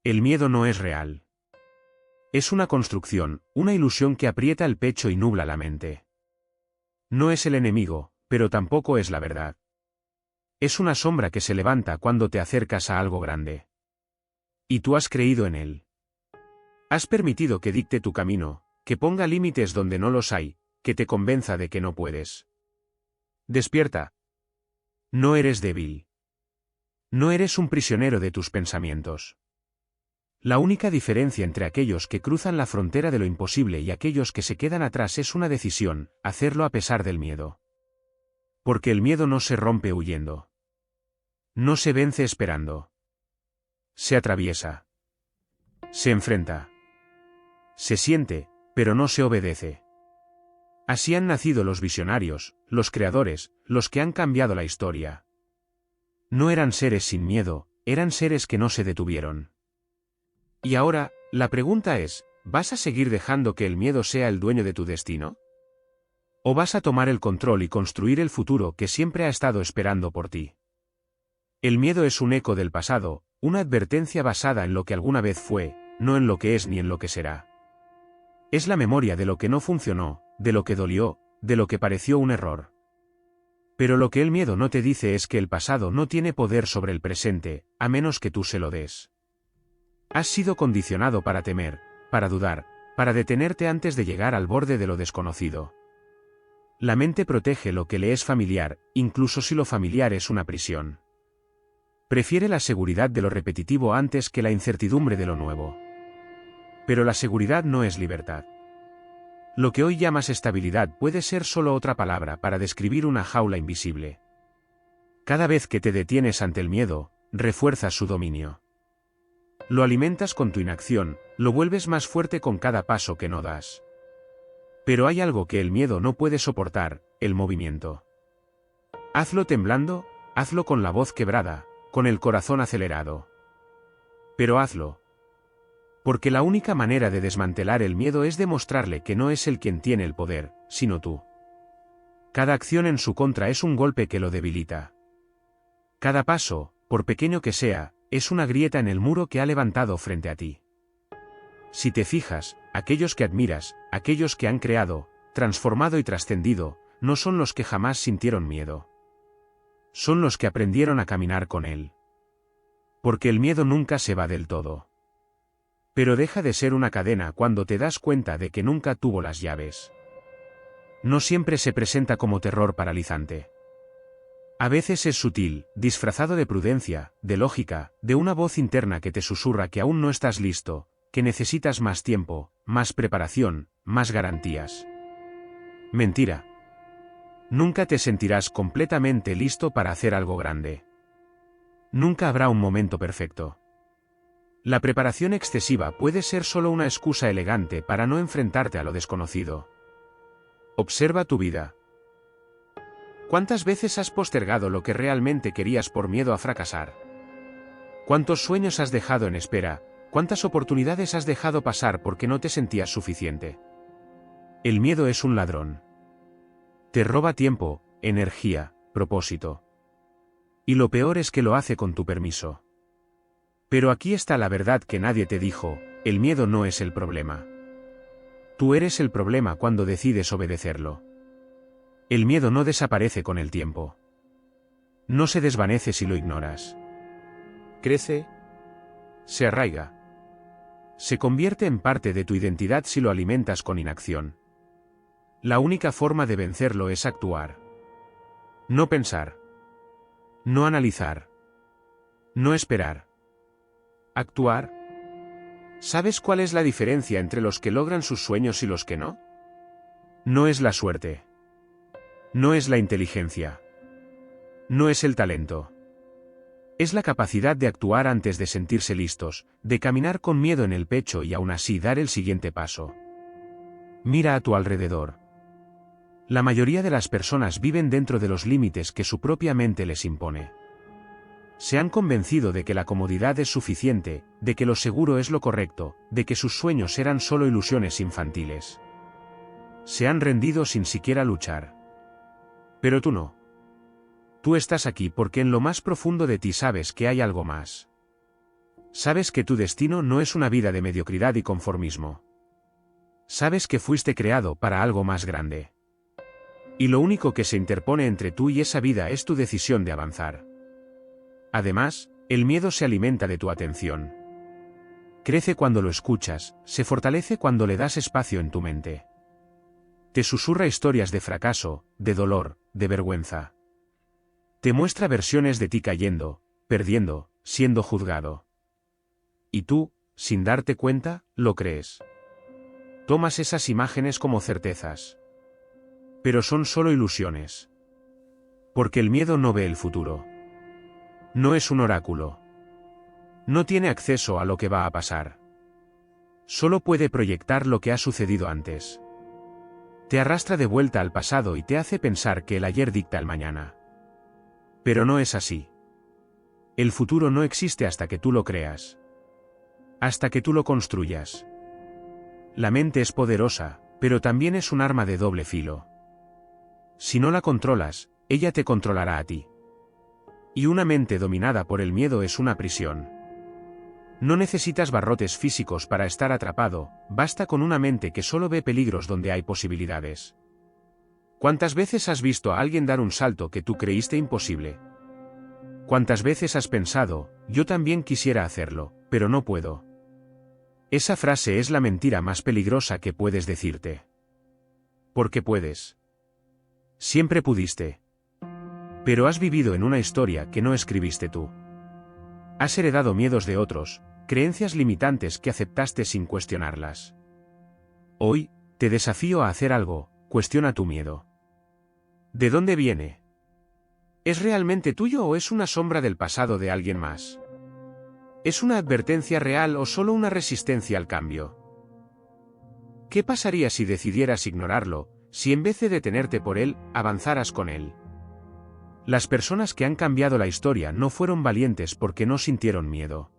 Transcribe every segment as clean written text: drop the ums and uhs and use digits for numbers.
El miedo no es real. Es una construcción, una ilusión que aprieta el pecho y nubla la mente. No es el enemigo, pero tampoco es la verdad. Es una sombra que se levanta cuando te acercas a algo grande. Y tú has creído en él. Has permitido que dicte tu camino, que ponga límites donde no los hay, que te convenza de que no puedes. Despierta. No eres débil. No eres un prisionero de tus pensamientos. La única diferencia entre aquellos que cruzan la frontera de lo imposible y aquellos que se quedan atrás es una decisión, hacerlo a pesar del miedo. Porque el miedo no se rompe huyendo. No se vence esperando. Se atraviesa. Se enfrenta. Se siente, pero no se obedece. Así han nacido los visionarios, los creadores, los que han cambiado la historia. No eran seres sin miedo, eran seres que no se detuvieron. Y ahora, la pregunta es, ¿vas a seguir dejando que el miedo sea el dueño de tu destino? ¿O vas a tomar el control y construir el futuro que siempre ha estado esperando por ti? El miedo es un eco del pasado, una advertencia basada en lo que alguna vez fue, no en lo que es ni en lo que será. Es la memoria de lo que no funcionó, de lo que dolió, de lo que pareció un error. Pero lo que el miedo no te dice es que el pasado no tiene poder sobre el presente, a menos que tú se lo des. Has sido condicionado para temer, para dudar, para detenerte antes de llegar al borde de lo desconocido. La mente protege lo que le es familiar, incluso si lo familiar es una prisión. Prefiere la seguridad de lo repetitivo antes que la incertidumbre de lo nuevo. Pero la seguridad no es libertad. Lo que hoy llamas estabilidad puede ser solo otra palabra para describir una jaula invisible. Cada vez que te detienes ante el miedo, refuerzas su dominio. Lo alimentas con tu inacción, lo vuelves más fuerte con cada paso que no das. Pero hay algo que el miedo no puede soportar, el movimiento. Hazlo temblando, hazlo con la voz quebrada, con el corazón acelerado. Pero hazlo. Porque la única manera de desmantelar el miedo es demostrarle que no es él quien tiene el poder, sino tú. Cada acción en su contra es un golpe que lo debilita. Cada paso, por pequeño que sea, es una grieta en el muro que ha levantado frente a ti. Si te fijas, aquellos que admiras, aquellos que han creado, transformado y trascendido, no son los que jamás sintieron miedo. Son los que aprendieron a caminar con él. Porque el miedo nunca se va del todo. Pero deja de ser una cadena cuando te das cuenta de que nunca tuvo las llaves. No siempre se presenta como terror paralizante. A veces es sutil, disfrazado de prudencia, de lógica, de una voz interna que te susurra que aún no estás listo, que necesitas más tiempo, más preparación, más garantías. Mentira. Nunca te sentirás completamente listo para hacer algo grande. Nunca habrá un momento perfecto. La preparación excesiva puede ser solo una excusa elegante para no enfrentarte a lo desconocido. Observa tu vida. ¿Cuántas veces has postergado lo que realmente querías por miedo a fracasar? ¿Cuántos sueños has dejado en espera? ¿Cuántas oportunidades has dejado pasar porque no te sentías suficiente? El miedo es un ladrón. Te roba tiempo, energía, propósito. Y lo peor es que lo hace con tu permiso. Pero aquí está la verdad que nadie te dijo, el miedo no es el problema. Tú eres el problema cuando decides obedecerlo. El miedo no desaparece con el tiempo. No se desvanece si lo ignoras. Crece. Se arraiga. Se convierte en parte de tu identidad si lo alimentas con inacción. La única forma de vencerlo es actuar. No pensar. No analizar. No esperar. Actuar. ¿Sabes cuál es la diferencia entre los que logran sus sueños y los que no? No es la suerte. No es la inteligencia. No es el talento. Es la capacidad de actuar antes de sentirse listos, de caminar con miedo en el pecho y aún así dar el siguiente paso. Mira a tu alrededor. La mayoría de las personas viven dentro de los límites que su propia mente les impone. Se han convencido de que la comodidad es suficiente, de que lo seguro es lo correcto, de que sus sueños eran solo ilusiones infantiles. Se han rendido sin siquiera luchar. Pero tú no. Tú estás aquí porque en lo más profundo de ti sabes que hay algo más. Sabes que tu destino no es una vida de mediocridad y conformismo. Sabes que fuiste creado para algo más grande. Y lo único que se interpone entre tú y esa vida es tu decisión de avanzar. Además, el miedo se alimenta de tu atención. Crece cuando lo escuchas, se fortalece cuando le das espacio en tu mente. Te susurra historias de fracaso, de dolor, de vergüenza. Te muestra versiones de ti cayendo, perdiendo, siendo juzgado. Y tú, sin darte cuenta, lo crees. Tomas esas imágenes como certezas. Pero son solo ilusiones. Porque el miedo no ve el futuro. No es un oráculo. No tiene acceso a lo que va a pasar. Solo puede proyectar lo que ha sucedido antes. Te arrastra de vuelta al pasado y te hace pensar que el ayer dicta el mañana. Pero no es así. El futuro no existe hasta que tú lo creas. Hasta que tú lo construyas. La mente es poderosa, pero también es un arma de doble filo. Si no la controlas, ella te controlará a ti. Y una mente dominada por el miedo es una prisión. No necesitas barrotes físicos para estar atrapado, basta con una mente que solo ve peligros donde hay posibilidades. ¿Cuántas veces has visto a alguien dar un salto que tú creíste imposible? ¿Cuántas veces has pensado, yo también quisiera hacerlo, pero no puedo? Esa frase es la mentira más peligrosa que puedes decirte. Porque puedes. Siempre pudiste. Pero has vivido en una historia que no escribiste tú. Has heredado miedos de otros, creencias limitantes que aceptaste sin cuestionarlas. Hoy, te desafío a hacer algo, cuestiona tu miedo. ¿De dónde viene? ¿Es realmente tuyo o es una sombra del pasado de alguien más? ¿Es una advertencia real o solo una resistencia al cambio? ¿Qué pasaría si decidieras ignorarlo, si en vez de detenerte por él, avanzaras con él? Las personas que han cambiado la historia no fueron valientes porque no sintieron miedo.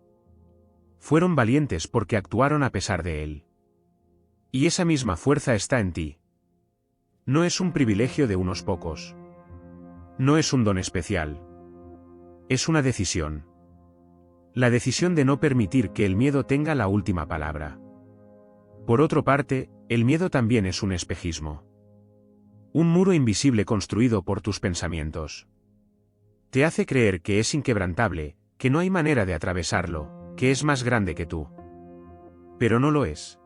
Fueron valientes porque actuaron a pesar de él. Y esa misma fuerza está en ti. No es un privilegio de unos pocos. No es un don especial. Es una decisión. La decisión de no permitir que el miedo tenga la última palabra. Por otra parte, el miedo también es un espejismo. Un muro invisible construido por tus pensamientos. Te hace creer que es inquebrantable, que no hay manera de atravesarlo, que es más grande que tú. Pero no lo es.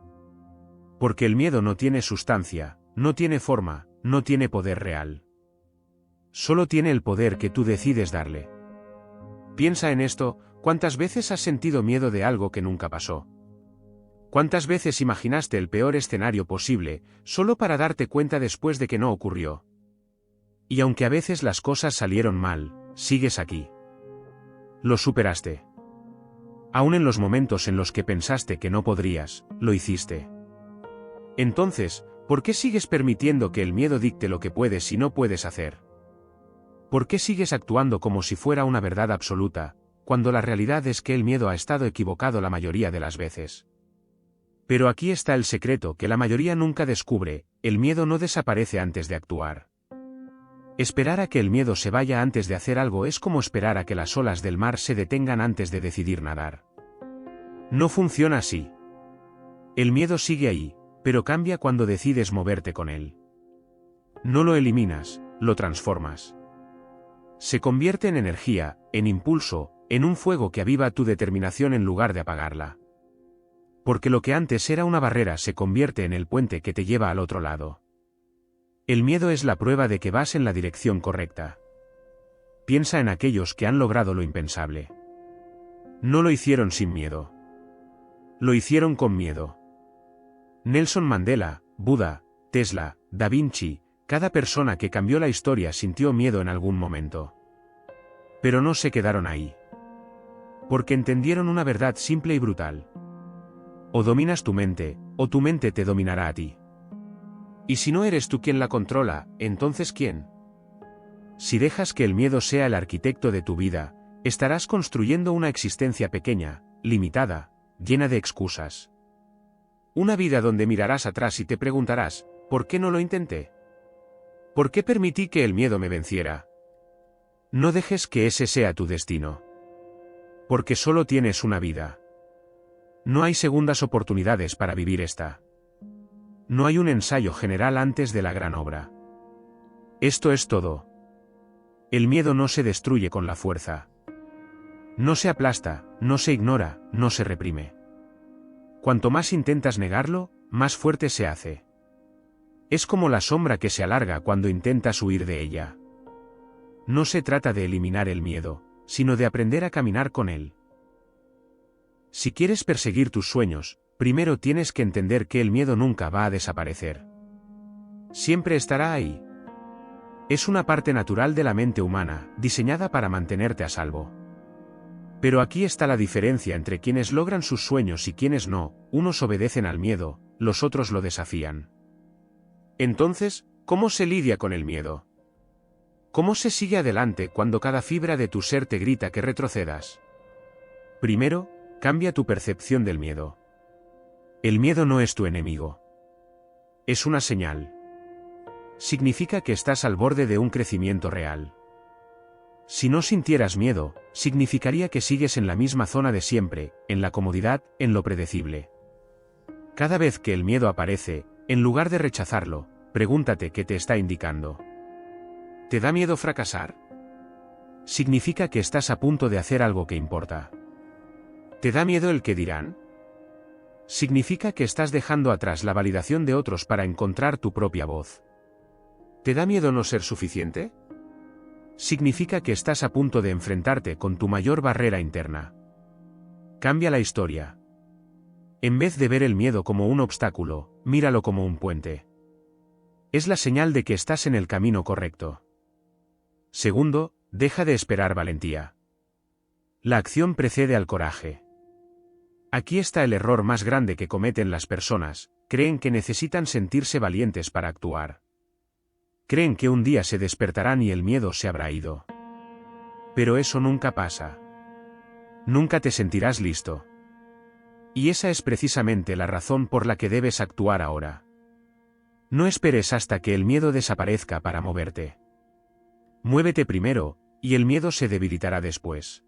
Porque el miedo no tiene sustancia, no tiene forma, no tiene poder real. Solo tiene el poder que tú decides darle. Piensa en esto, ¿cuántas veces has sentido miedo de algo que nunca pasó? ¿Cuántas veces imaginaste el peor escenario posible, solo para darte cuenta después de que no ocurrió? Y aunque a veces las cosas salieron mal, sigues aquí. Lo superaste. Aún en los momentos en los que pensaste que no podrías, lo hiciste. Entonces, ¿por qué sigues permitiendo que el miedo dicte lo que puedes y no puedes hacer? ¿Por qué sigues actuando como si fuera una verdad absoluta, cuando la realidad es que el miedo ha estado equivocado la mayoría de las veces? Pero aquí está el secreto que la mayoría nunca descubre: el miedo no desaparece antes de actuar. Esperar a que el miedo se vaya antes de hacer algo es como esperar a que las olas del mar se detengan antes de decidir nadar. No funciona así. El miedo sigue ahí, pero cambia cuando decides moverte con él. No lo eliminas, lo transformas. Se convierte en energía, en impulso, en un fuego que aviva tu determinación en lugar de apagarla. Porque lo que antes era una barrera se convierte en el puente que te lleva al otro lado. El miedo es la prueba de que vas en la dirección correcta. Piensa en aquellos que han logrado lo impensable. No lo hicieron sin miedo. Lo hicieron con miedo. Nelson Mandela, Buda, Tesla, Da Vinci, cada persona que cambió la historia sintió miedo en algún momento. Pero no se quedaron ahí. Porque entendieron una verdad simple y brutal. O dominas tu mente, o tu mente te dominará a ti. Y si no eres tú quien la controla, ¿entonces quién? Si dejas que el miedo sea el arquitecto de tu vida, estarás construyendo una existencia pequeña, limitada, llena de excusas. Una vida donde mirarás atrás y te preguntarás, ¿por qué no lo intenté? ¿Por qué permití que el miedo me venciera? No dejes que ese sea tu destino. Porque solo tienes una vida. No hay segundas oportunidades para vivir esta. No hay un ensayo general antes de la gran obra. Esto es todo. El miedo no se destruye con la fuerza. No se aplasta, no se ignora, no se reprime. Cuanto más intentas negarlo, más fuerte se hace. Es como la sombra que se alarga cuando intentas huir de ella. No se trata de eliminar el miedo, sino de aprender a caminar con él. Si quieres perseguir tus sueños, primero tienes que entender que el miedo nunca va a desaparecer. Siempre estará ahí. Es una parte natural de la mente humana, diseñada para mantenerte a salvo. Pero aquí está la diferencia entre quienes logran sus sueños y quienes no. Unos obedecen al miedo, los otros lo desafían. Entonces, ¿cómo se lidia con el miedo? ¿Cómo se sigue adelante cuando cada fibra de tu ser te grita que retrocedas? Primero, cambia tu percepción del miedo. El miedo no es tu enemigo. Es una señal. Significa que estás al borde de un crecimiento real. Si no sintieras miedo, significaría que sigues en la misma zona de siempre, en la comodidad, en lo predecible. Cada vez que el miedo aparece, en lugar de rechazarlo, pregúntate qué te está indicando. ¿Te da miedo fracasar? Significa que estás a punto de hacer algo que importa. ¿Te da miedo el que dirán? Significa que estás dejando atrás la validación de otros para encontrar tu propia voz. ¿Te da miedo no ser suficiente? Significa que estás a punto de enfrentarte con tu mayor barrera interna. Cambia la historia. En vez de ver el miedo como un obstáculo, míralo como un puente. Es la señal de que estás en el camino correcto. Segundo, deja de esperar valentía. La acción precede al coraje. Aquí está el error más grande que cometen las personas: creen que necesitan sentirse valientes para actuar. Creen que un día se despertarán y el miedo se habrá ido. Pero eso nunca pasa. Nunca te sentirás listo. Y esa es precisamente la razón por la que debes actuar ahora. No esperes hasta que el miedo desaparezca para moverte. Muévete primero, y el miedo se debilitará después.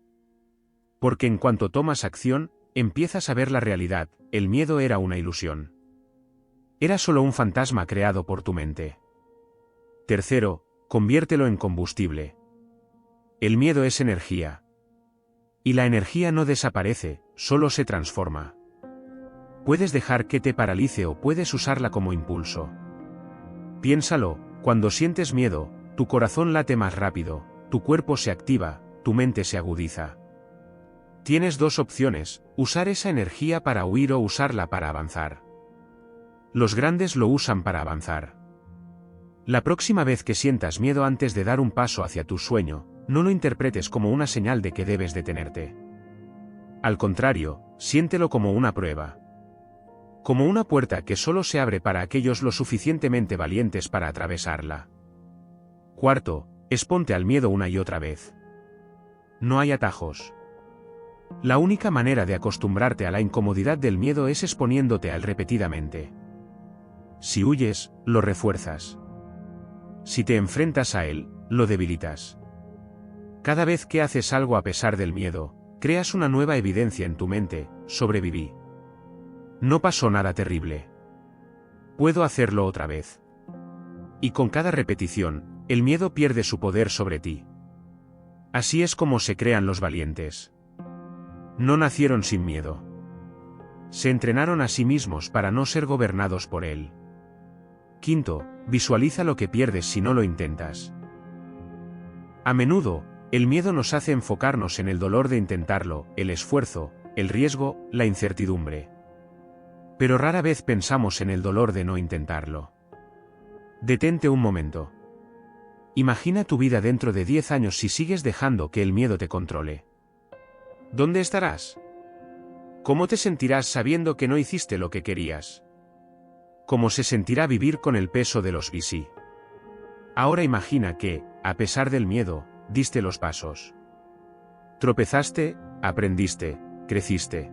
Porque en cuanto tomas acción, empiezas a ver la realidad. El miedo era una ilusión. Era solo un fantasma creado por tu mente. Tercero, conviértelo en combustible. El miedo es energía. Y la energía no desaparece, solo se transforma. Puedes dejar que te paralice o puedes usarla como impulso. Piénsalo: cuando sientes miedo, tu corazón late más rápido, tu cuerpo se activa, tu mente se agudiza. Tienes dos opciones: usar esa energía para huir o usarla para avanzar. Los grandes lo usan para avanzar. La próxima vez que sientas miedo antes de dar un paso hacia tu sueño, no lo interpretes como una señal de que debes detenerte. Al contrario, siéntelo como una prueba. Como una puerta que solo se abre para aquellos lo suficientemente valientes para atravesarla. Cuarto, exponte al miedo una y otra vez. No hay atajos. La única manera de acostumbrarte a la incomodidad del miedo es exponiéndote a él repetidamente. Si huyes, lo refuerzas. Si te enfrentas a él, lo debilitas. Cada vez que haces algo a pesar del miedo, creas una nueva evidencia en tu mente: sobreviví. No pasó nada terrible. Puedo hacerlo otra vez. Y con cada repetición, el miedo pierde su poder sobre ti. Así es como se crean los valientes. No nacieron sin miedo. Se entrenaron a sí mismos para no ser gobernados por él. Quinto, visualiza lo que pierdes si no lo intentas. A menudo, el miedo nos hace enfocarnos en el dolor de intentarlo, el esfuerzo, el riesgo, la incertidumbre. Pero rara vez pensamos en el dolor de no intentarlo. Detente un momento. Imagina tu vida dentro de 10 años si sigues dejando que el miedo te controle. ¿Dónde estarás? ¿Cómo te sentirás sabiendo que no hiciste lo que querías? ¿Cómo se sentirá vivir con el peso de los sí? Ahora imagina que, a pesar del miedo, diste los pasos. Tropezaste, aprendiste, creciste.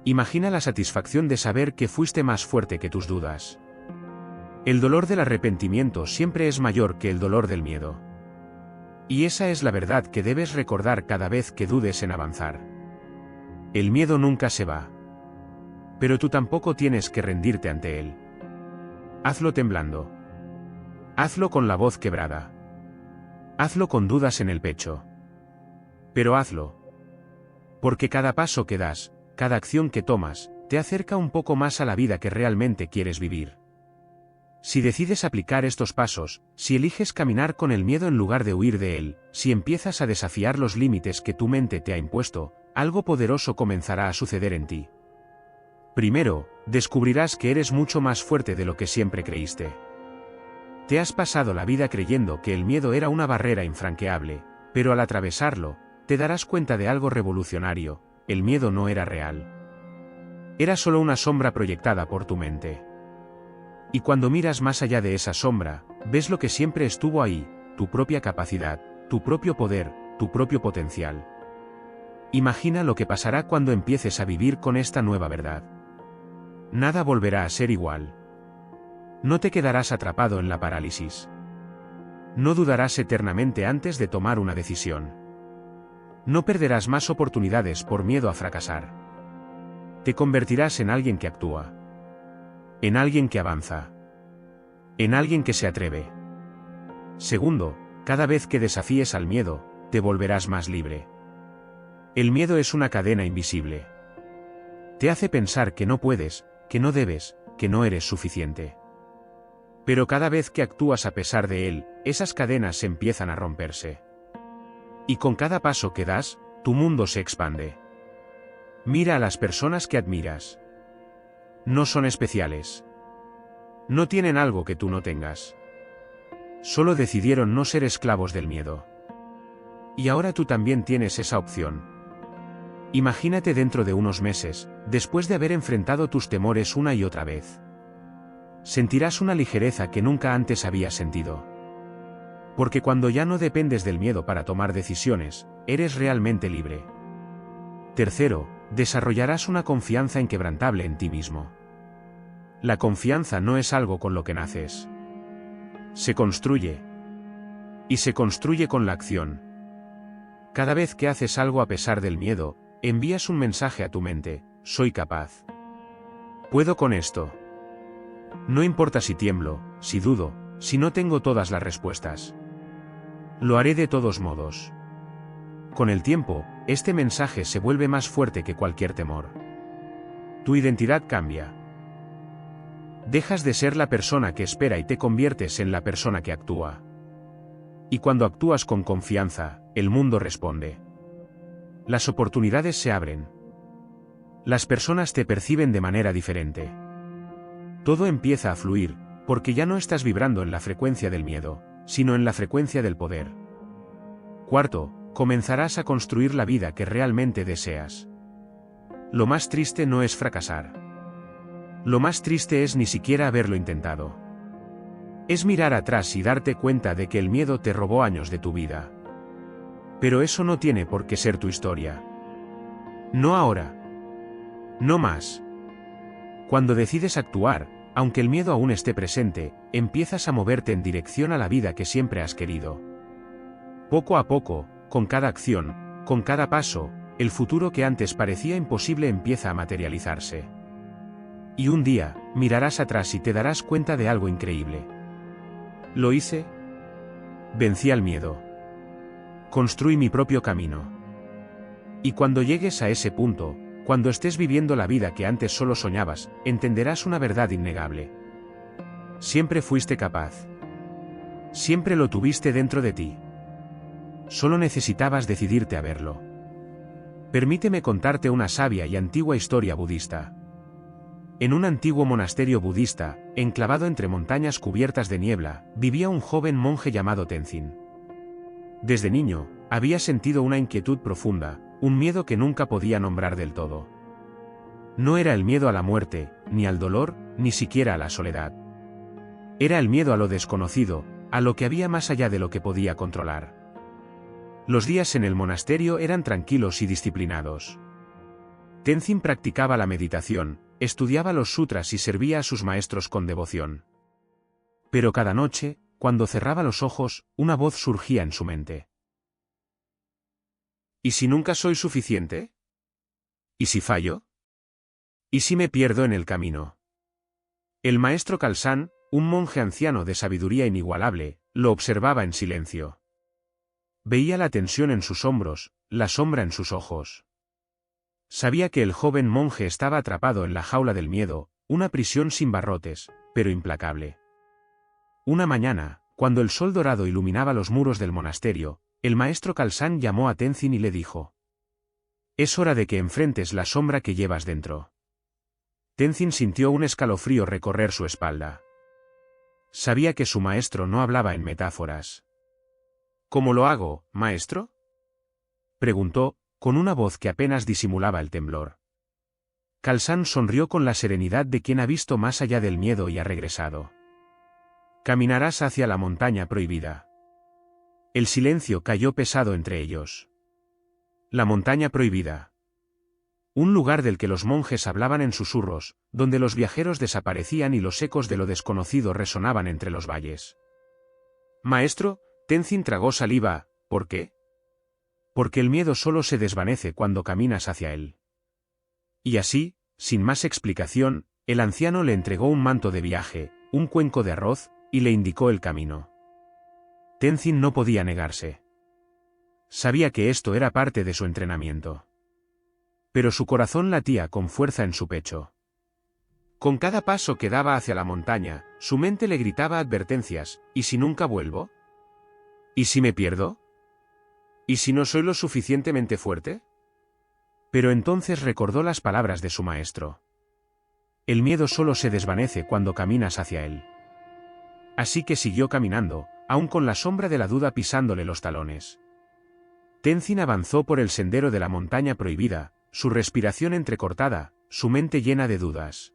Imagina la satisfacción de saber que fuiste más fuerte que tus dudas. El dolor del arrepentimiento siempre es mayor que el dolor del miedo. Y esa es la verdad que debes recordar cada vez que dudes en avanzar. El miedo nunca se va. Pero tú tampoco tienes que rendirte ante él. Hazlo temblando. Hazlo con la voz quebrada. Hazlo con dudas en el pecho. Pero hazlo. Porque cada paso que das, cada acción que tomas, te acerca un poco más a la vida que realmente quieres vivir. Si decides aplicar estos pasos, si eliges caminar con el miedo en lugar de huir de él, si empiezas a desafiar los límites que tu mente te ha impuesto, algo poderoso comenzará a suceder en ti. Primero, descubrirás que eres mucho más fuerte de lo que siempre creíste. Te has pasado la vida creyendo que el miedo era una barrera infranqueable, pero al atravesarlo, te darás cuenta de algo revolucionario: el miedo no era real. Era solo una sombra proyectada por tu mente. Y cuando miras más allá de esa sombra, ves lo que siempre estuvo ahí: tu propia capacidad, tu propio poder, tu propio potencial. Imagina lo que pasará cuando empieces a vivir con esta nueva verdad. Nada volverá a ser igual. No te quedarás atrapado en la parálisis. No dudarás eternamente antes de tomar una decisión. No perderás más oportunidades por miedo a fracasar. Te convertirás en alguien que actúa. En alguien que avanza. En alguien que se atreve. Segundo, cada vez que desafíes al miedo, te volverás más libre. El miedo es una cadena invisible. Te hace pensar que no puedes, que no debes, que no eres suficiente. Pero cada vez que actúas a pesar de él, esas cadenas empiezan a romperse. Y con cada paso que das, tu mundo se expande. Mira a las personas que admiras. No son especiales. No tienen algo que tú no tengas. Solo decidieron no ser esclavos del miedo. Y ahora tú también tienes esa opción. Imagínate dentro de unos meses, después de haber enfrentado tus temores una y otra vez. Sentirás una ligereza que nunca antes habías sentido. Porque cuando ya no dependes del miedo para tomar decisiones, eres realmente libre. Tercero, desarrollarás una confianza inquebrantable en ti mismo. La confianza no es algo con lo que naces. Se construye. Y se construye con la acción. Cada vez que haces algo a pesar del miedo, envías un mensaje a tu mente: soy capaz. Puedo con esto. No importa si tiemblo, si dudo, si no tengo todas las respuestas. Lo haré de todos modos. Con el tiempo, este mensaje se vuelve más fuerte que cualquier temor. Tu identidad cambia. Dejas de ser la persona que espera y te conviertes en la persona que actúa. Y cuando actúas con confianza, el mundo responde. Las oportunidades se abren. Las personas te perciben de manera diferente. Todo empieza a fluir, porque ya no estás vibrando en la frecuencia del miedo, sino en la frecuencia del poder. Cuarto, comenzarás a construir la vida que realmente deseas. Lo más triste no es fracasar. Lo más triste es ni siquiera haberlo intentado. Es mirar atrás y darte cuenta de que el miedo te robó años de tu vida. Pero eso no tiene por qué ser tu historia. No ahora. No más. Cuando decides actuar, aunque el miedo aún esté presente, empiezas a moverte en dirección a la vida que siempre has querido. Poco a poco, con cada acción, con cada paso, el futuro que antes parecía imposible empieza a materializarse. Y un día, mirarás atrás y te darás cuenta de algo increíble. ¿Lo hice? Vencí al miedo. Construí mi propio camino. Y cuando llegues a ese punto, cuando estés viviendo la vida que antes solo soñabas, entenderás una verdad innegable. Siempre fuiste capaz. Siempre lo tuviste dentro de ti. Solo necesitabas decidirte a verlo. Permíteme contarte una sabia y antigua historia budista. En un antiguo monasterio budista, enclavado entre montañas cubiertas de niebla, vivía un joven monje llamado Tenzin. Desde niño, había sentido una inquietud profunda, un miedo que nunca podía nombrar del todo. No era el miedo a la muerte, ni al dolor, ni siquiera a la soledad. Era el miedo a lo desconocido, a lo que había más allá de lo que podía controlar. Los días en el monasterio eran tranquilos y disciplinados. Tenzin practicaba la meditación, estudiaba los sutras y servía a sus maestros con devoción. Pero cada noche, cuando cerraba los ojos, una voz surgía en su mente. ¿Y si nunca soy suficiente? ¿Y si fallo? ¿Y si me pierdo en el camino? El maestro Khalsan, un monje anciano de sabiduría inigualable, lo observaba en silencio. Veía la tensión en sus hombros, la sombra en sus ojos. Sabía que el joven monje estaba atrapado en la jaula del miedo, una prisión sin barrotes, pero implacable. Una mañana, cuando el sol dorado iluminaba los muros del monasterio, el maestro Khalsan llamó a Tenzin y le dijo: «Es hora de que enfrentes la sombra que llevas dentro». Tenzin sintió un escalofrío recorrer su espalda. Sabía que su maestro no hablaba en metáforas. «¿Cómo lo hago, maestro?», preguntó, con una voz que apenas disimulaba el temblor. Khalsan sonrió con la serenidad de quien ha visto más allá del miedo y ha regresado. «Caminarás hacia la montaña prohibida». El silencio cayó pesado entre ellos. La montaña prohibida. Un lugar del que los monjes hablaban en susurros, donde los viajeros desaparecían y los ecos de lo desconocido resonaban entre los valles. «Maestro», Tenzin tragó saliva. «¿Por qué?». «Porque el miedo solo se desvanece cuando caminas hacia él». Y así, sin más explicación, el anciano le entregó un manto de viaje, un cuenco de arroz, y le indicó el camino. Tenzin no podía negarse. Sabía que esto era parte de su entrenamiento. Pero su corazón latía con fuerza en su pecho. Con cada paso que daba hacia la montaña, su mente le gritaba advertencias: ¿y si nunca vuelvo? ¿Y si me pierdo? ¿Y si no soy lo suficientemente fuerte? Pero entonces recordó las palabras de su maestro. El miedo solo se desvanece cuando caminas hacia él. Así que siguió caminando, aún con la sombra de la duda pisándole los talones. Tenzin avanzó por el sendero de la montaña prohibida, su respiración entrecortada, su mente llena de dudas.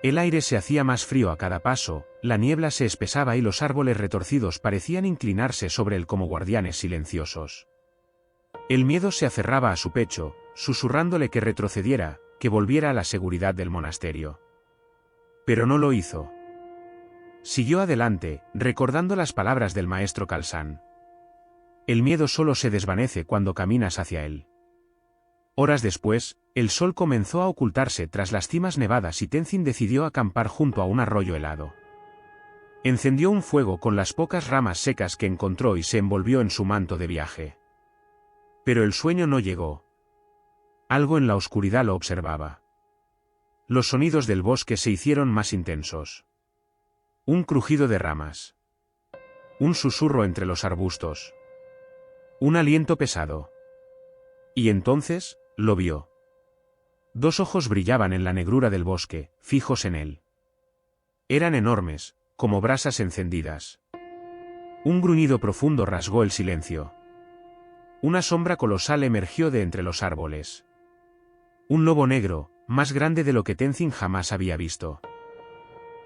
El aire se hacía más frío a cada paso, la niebla se espesaba y los árboles retorcidos parecían inclinarse sobre él como guardianes silenciosos. El miedo se aferraba a su pecho, susurrándole que retrocediera, que volviera a la seguridad del monasterio. Pero no lo hizo. Siguió adelante, recordando las palabras del maestro Khalsan. El miedo solo se desvanece cuando caminas hacia él. Horas después, el sol comenzó a ocultarse tras las cimas nevadas y Tenzin decidió acampar junto a un arroyo helado. Encendió un fuego con las pocas ramas secas que encontró y se envolvió en su manto de viaje. Pero el sueño no llegó. Algo en la oscuridad lo observaba. Los sonidos del bosque se hicieron más intensos. Un crujido de ramas. Un susurro entre los arbustos. Un aliento pesado. Y entonces, lo vio. Dos ojos brillaban en la negrura del bosque, fijos en él. Eran enormes, como brasas encendidas. Un gruñido profundo rasgó el silencio. Una sombra colosal emergió de entre los árboles. Un lobo negro, más grande de lo que Tenzin jamás había visto.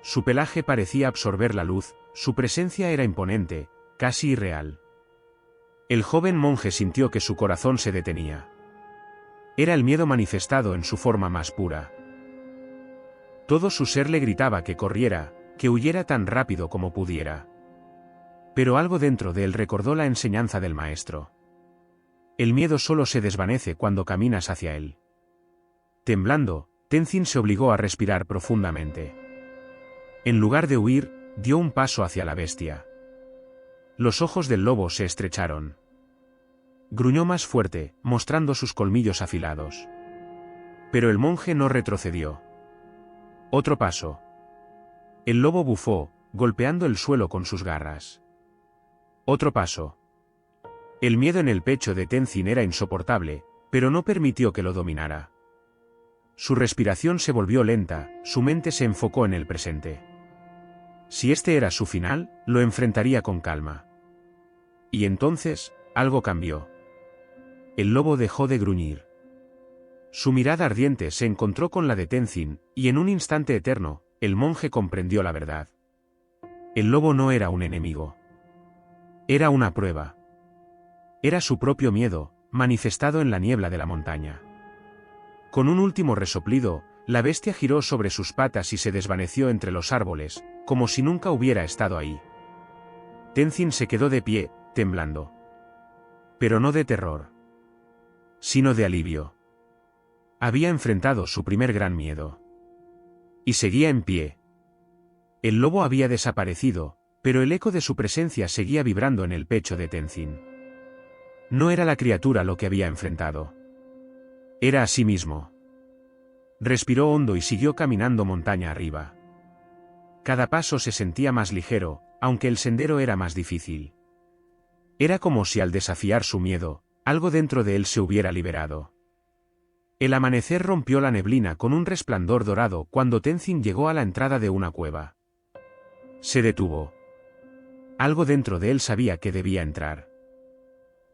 Su pelaje parecía absorber la luz, su presencia era imponente, casi irreal. El joven monje sintió que su corazón se detenía. Era el miedo manifestado en su forma más pura. Todo su ser le gritaba que corriera, que huyera tan rápido como pudiera. Pero algo dentro de él recordó la enseñanza del maestro. El miedo solo se desvanece cuando caminas hacia él. Temblando, Tenzin se obligó a respirar profundamente. En lugar de huir, dio un paso hacia la bestia. Los ojos del lobo se estrecharon. Gruñó más fuerte, mostrando sus colmillos afilados. Pero el monje no retrocedió. Otro paso. El lobo bufó, golpeando el suelo con sus garras. Otro paso. El miedo en el pecho de Tenzin era insoportable, pero no permitió que lo dominara. Su respiración se volvió lenta, su mente se enfocó en el presente. Si este era su final, lo enfrentaría con calma. Y entonces, algo cambió. El lobo dejó de gruñir. Su mirada ardiente se encontró con la de Tenzin, y en un instante eterno, el monje comprendió la verdad. El lobo no era un enemigo. Era una prueba. Era su propio miedo, manifestado en la niebla de la montaña. Con un último resoplido, la bestia giró sobre sus patas y se desvaneció entre los árboles, como si nunca hubiera estado ahí. Tenzin se quedó de pie, temblando. Pero no de terror, sino de alivio. Había enfrentado su primer gran miedo. Y seguía en pie. El lobo había desaparecido, pero el eco de su presencia seguía vibrando en el pecho de Tenzin. No era la criatura lo que había enfrentado. Era a sí mismo. Respiró hondo y siguió caminando montaña arriba. Cada paso se sentía más ligero, aunque el sendero era más difícil. Era como si al desafiar su miedo, algo dentro de él se hubiera liberado. El amanecer rompió la neblina con un resplandor dorado cuando Tenzin llegó a la entrada de una cueva. Se detuvo. Algo dentro de él sabía que debía entrar.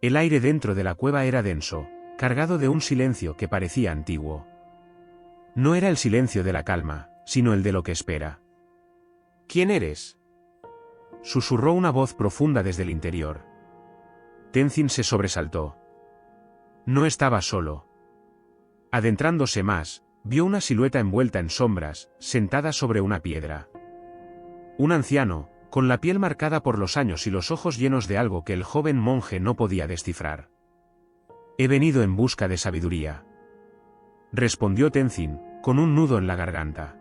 El aire dentro de la cueva era denso, cargado de un silencio que parecía antiguo. No era el silencio de la calma, sino el de lo que espera. ¿Quién eres?, susurró una voz profunda desde el interior. Tenzin se sobresaltó. No estaba solo. Adentrándose más, vio una silueta envuelta en sombras, sentada sobre una piedra. Un anciano, con la piel marcada por los años y los ojos llenos de algo que el joven monje no podía descifrar. He venido en busca de sabiduría, respondió Tenzin, con un nudo en la garganta.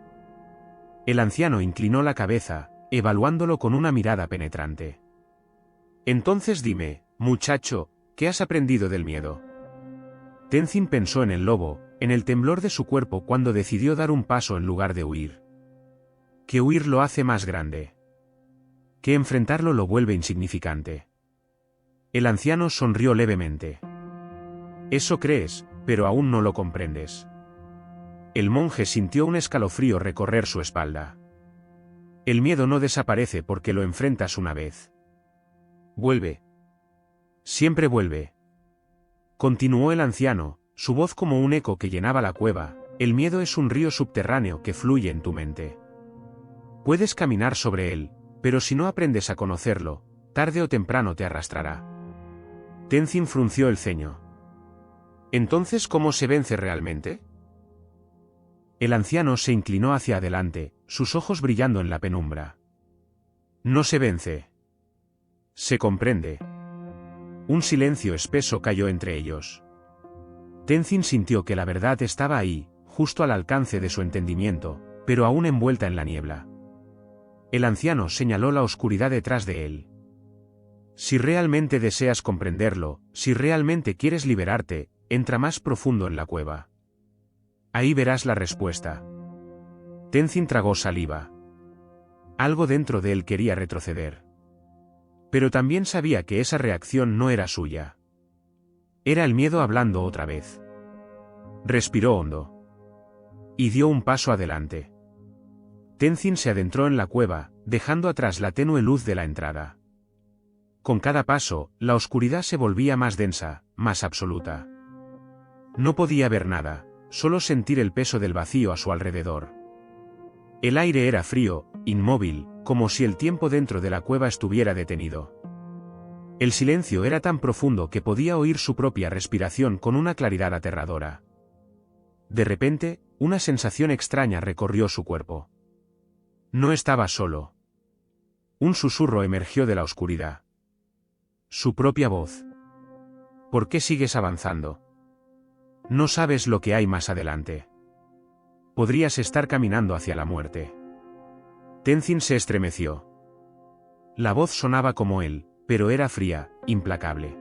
El anciano inclinó la cabeza, evaluándolo con una mirada penetrante. Entonces dime, muchacho, ¿qué has aprendido del miedo? Tenzin pensó en el lobo, en el temblor de su cuerpo cuando decidió dar un paso en lugar de huir. Que huir lo hace más grande. Que enfrentarlo lo vuelve insignificante. El anciano sonrió levemente. Eso crees, pero aún no lo comprendes. El monje sintió un escalofrío recorrer su espalda. El miedo no desaparece porque lo enfrentas una vez. Vuelve. Siempre vuelve. Continuó el anciano, su voz como un eco que llenaba la cueva. El miedo es un río subterráneo que fluye en tu mente. Puedes caminar sobre él, pero si no aprendes a conocerlo, tarde o temprano te arrastrará. Tenzin frunció el ceño. ¿Entonces cómo se vence realmente? El anciano se inclinó hacia adelante, sus ojos brillando en la penumbra. No se vence. Se comprende. Un silencio espeso cayó entre ellos. Tenzin sintió que la verdad estaba ahí, justo al alcance de su entendimiento, pero aún envuelta en la niebla. El anciano señaló la oscuridad detrás de él. Si realmente deseas comprenderlo, si realmente quieres liberarte, entra más profundo en la cueva. Ahí verás la respuesta. Tenzin tragó saliva. Algo dentro de él quería retroceder. Pero también sabía que esa reacción no era suya. Era el miedo hablando otra vez. Respiró hondo. Y dio un paso adelante. Tenzin se adentró en la cueva, dejando atrás la tenue luz de la entrada. Con cada paso, la oscuridad se volvía más densa, más absoluta. No podía ver nada, solo sentir el peso del vacío a su alrededor. El aire era frío, inmóvil, como si el tiempo dentro de la cueva estuviera detenido. El silencio era tan profundo que podía oír su propia respiración con una claridad aterradora. De repente, una sensación extraña recorrió su cuerpo. No estaba solo. Un susurro emergió de la oscuridad. Su propia voz. ¿Por qué sigues avanzando? No sabes lo que hay más adelante. Podrías estar caminando hacia la muerte. Tenzin se estremeció. La voz sonaba como él, pero era fría, implacable.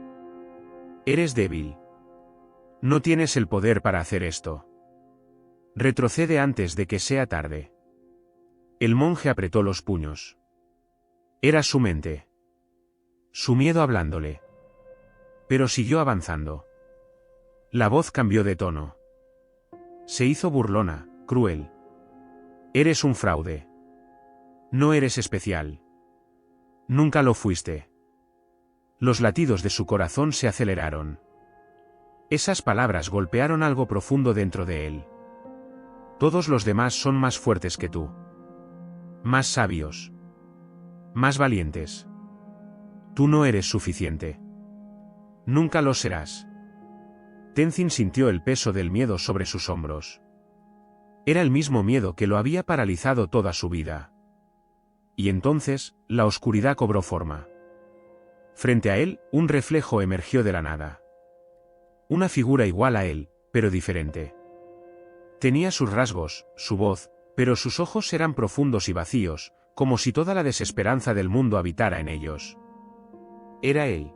Eres débil. No tienes el poder para hacer esto. Retrocede antes de que sea tarde. El monje apretó los puños. Era su mente. Su miedo hablándole. Pero siguió avanzando. La voz cambió de tono. Se hizo burlona, cruel. Eres un fraude. No eres especial. Nunca lo fuiste. Los latidos de su corazón se aceleraron. Esas palabras golpearon algo profundo dentro de él. Todos los demás son más fuertes que tú. Más sabios. Más valientes. Tú no eres suficiente. Nunca lo serás. Tenzin sintió el peso del miedo sobre sus hombros. Era el mismo miedo que lo había paralizado toda su vida. Y entonces, la oscuridad cobró forma. Frente a él, un reflejo emergió de la nada. Una figura igual a él, pero diferente. Tenía sus rasgos, su voz, pero sus ojos eran profundos y vacíos, como si toda la desesperanza del mundo habitara en ellos. Era él.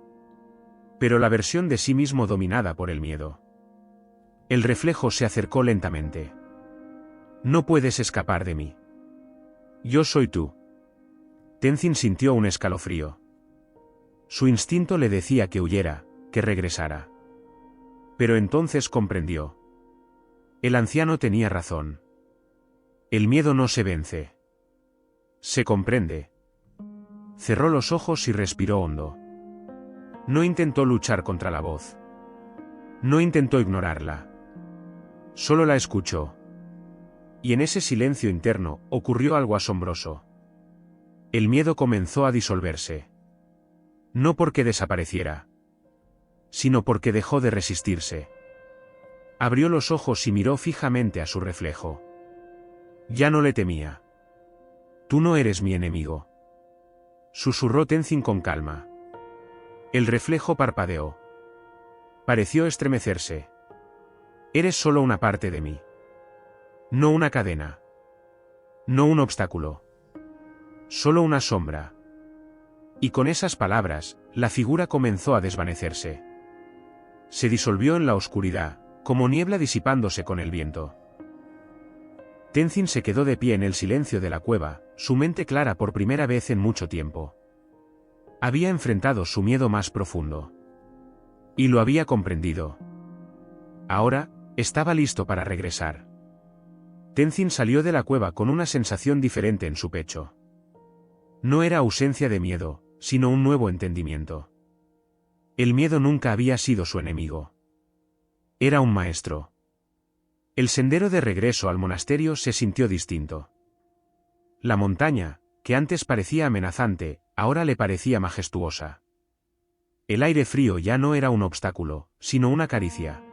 Pero la versión de sí mismo dominada por el miedo. El reflejo se acercó lentamente. No puedes escapar de mí. Yo soy tú. Tenzin sintió un escalofrío. Su instinto le decía que huyera, que regresara. Pero entonces comprendió. El anciano tenía razón. El miedo no se vence. Se comprende. Cerró los ojos y respiró hondo. No intentó luchar contra la voz. No intentó ignorarla. Solo la escuchó. Y en ese silencio interno ocurrió algo asombroso. El miedo comenzó a disolverse. No porque desapareciera, sino porque dejó de resistirse. Abrió los ojos y miró fijamente a su reflejo. Ya no le temía. Tú no eres mi enemigo. Susurró Tenzin con calma. El reflejo parpadeó. Pareció estremecerse. Eres solo una parte de mí. No una cadena. No un obstáculo. Solo una sombra. Y con esas palabras, la figura comenzó a desvanecerse. Se disolvió en la oscuridad, como niebla disipándose con el viento. Tenzin se quedó de pie en el silencio de la cueva, su mente clara por primera vez en mucho tiempo. Había enfrentado su miedo más profundo. Y lo había comprendido. Ahora, estaba listo para regresar. Tenzin salió de la cueva con una sensación diferente en su pecho. No era ausencia de miedo, sino un nuevo entendimiento. El miedo nunca había sido su enemigo. Era un maestro. El sendero de regreso al monasterio se sintió distinto. La montaña, que antes parecía amenazante, ahora le parecía majestuosa. El aire frío ya no era un obstáculo, sino una caricia.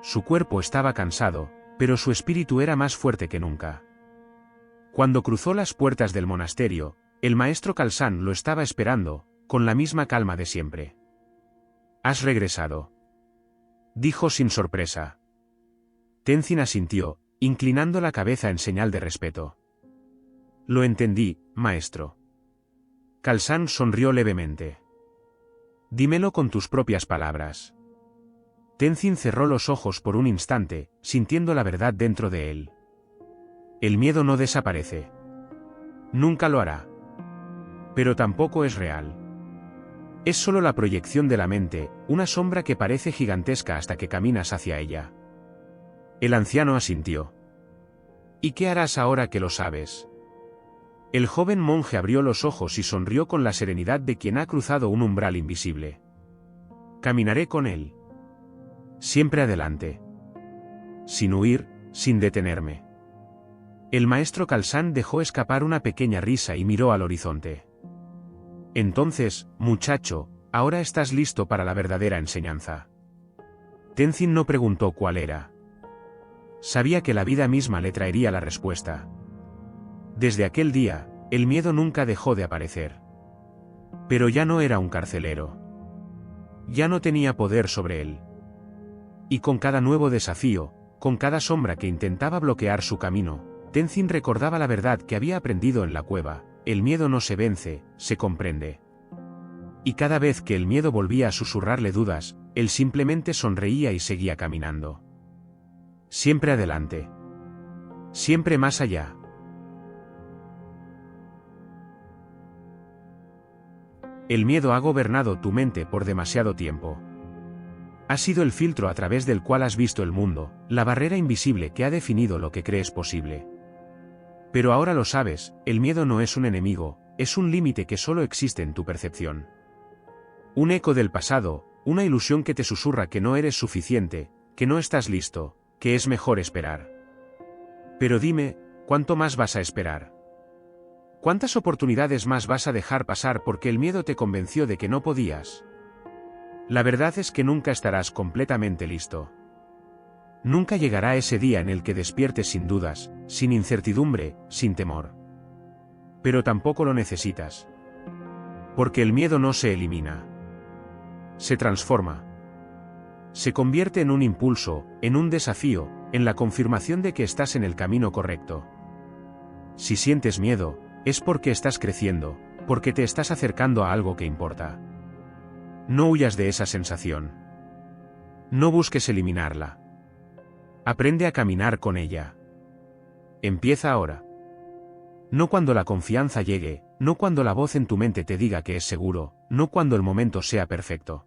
Su cuerpo estaba cansado, pero su espíritu era más fuerte que nunca. Cuando cruzó las puertas del monasterio, el maestro Khalsan lo estaba esperando, con la misma calma de siempre. «Has regresado», dijo sin sorpresa. Tenzin asintió, inclinando la cabeza en señal de respeto. «Lo entendí, maestro». Khalsan sonrió levemente. «Dímelo con tus propias palabras». Tenzin cerró los ojos por un instante, sintiendo la verdad dentro de él. El miedo no desaparece. Nunca lo hará. Pero tampoco es real. Es solo la proyección de la mente, una sombra que parece gigantesca hasta que caminas hacia ella. El anciano asintió. ¿Y qué harás ahora que lo sabes? El joven monje abrió los ojos y sonrió con la serenidad de quien ha cruzado un umbral invisible. Caminaré con él. Siempre adelante. Sin huir, sin detenerme. El maestro Khalsan dejó escapar una pequeña risa y miró al horizonte. Entonces, muchacho, ahora estás listo para la verdadera enseñanza. Tenzin no preguntó cuál era. Sabía que la vida misma le traería la respuesta. Desde aquel día, el miedo nunca dejó de aparecer. Pero ya no era un carcelero. Ya no tenía poder sobre él. Y con cada nuevo desafío, con cada sombra que intentaba bloquear su camino, Tenzin recordaba la verdad que había aprendido en la cueva: el miedo no se vence, se comprende. Y cada vez que el miedo volvía a susurrarle dudas, él simplemente sonreía y seguía caminando. Siempre adelante. Siempre más allá. El miedo ha gobernado tu mente por demasiado tiempo. Ha sido el filtro a través del cual has visto el mundo, la barrera invisible que ha definido lo que crees posible. Pero ahora lo sabes, el miedo no es un enemigo, es un límite que solo existe en tu percepción. Un eco del pasado, una ilusión que te susurra que no eres suficiente, que no estás listo, que es mejor esperar. Pero dime, ¿cuánto más vas a esperar? ¿Cuántas oportunidades más vas a dejar pasar porque el miedo te convenció de que no podías? La verdad es que nunca estarás completamente listo. Nunca llegará ese día en el que despiertes sin dudas, sin incertidumbre, sin temor. Pero tampoco lo necesitas. Porque el miedo no se elimina. Se transforma. Se convierte en un impulso, en un desafío, en la confirmación de que estás en el camino correcto. Si sientes miedo, es porque estás creciendo, porque te estás acercando a algo que importa. No huyas de esa sensación. No busques eliminarla. Aprende a caminar con ella. Empieza ahora. No cuando la confianza llegue, no cuando la voz en tu mente te diga que es seguro, no cuando el momento sea perfecto.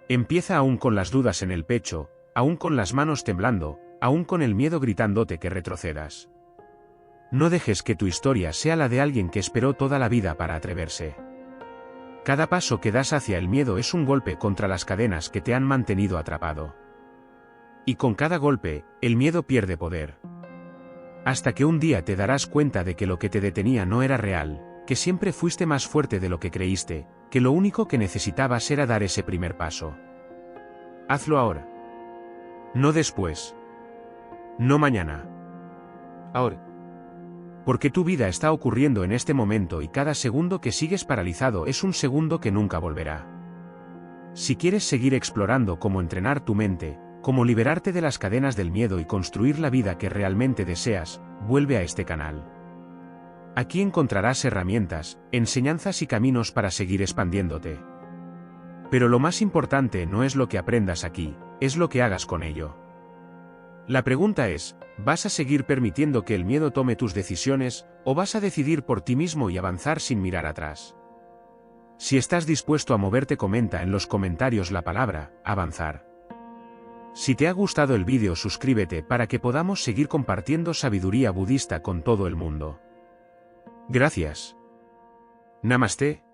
Empieza aún con las dudas en el pecho, aún con las manos temblando, aún con el miedo gritándote que retrocedas. No dejes que tu historia sea la de alguien que esperó toda la vida para atreverse. Cada paso que das hacia el miedo es un golpe contra las cadenas que te han mantenido atrapado. Y con cada golpe, el miedo pierde poder. Hasta que un día te darás cuenta de que lo que te detenía no era real, que siempre fuiste más fuerte de lo que creíste, que lo único que necesitabas era dar ese primer paso. Hazlo ahora. No después. No mañana. Ahora. Porque tu vida está ocurriendo en este momento y cada segundo que sigues paralizado es un segundo que nunca volverá. Si quieres seguir explorando cómo entrenar tu mente, cómo liberarte de las cadenas del miedo y construir la vida que realmente deseas, vuelve a este canal. Aquí encontrarás herramientas, enseñanzas y caminos para seguir expandiéndote. Pero lo más importante no es lo que aprendas aquí, es lo que hagas con ello. La pregunta es, ¿vas a seguir permitiendo que el miedo tome tus decisiones, o vas a decidir por ti mismo y avanzar sin mirar atrás? Si estás dispuesto a moverte, comenta en los comentarios la palabra avanzar. Si te ha gustado el vídeo, suscríbete para que podamos seguir compartiendo sabiduría budista con todo el mundo. Gracias. Namaste.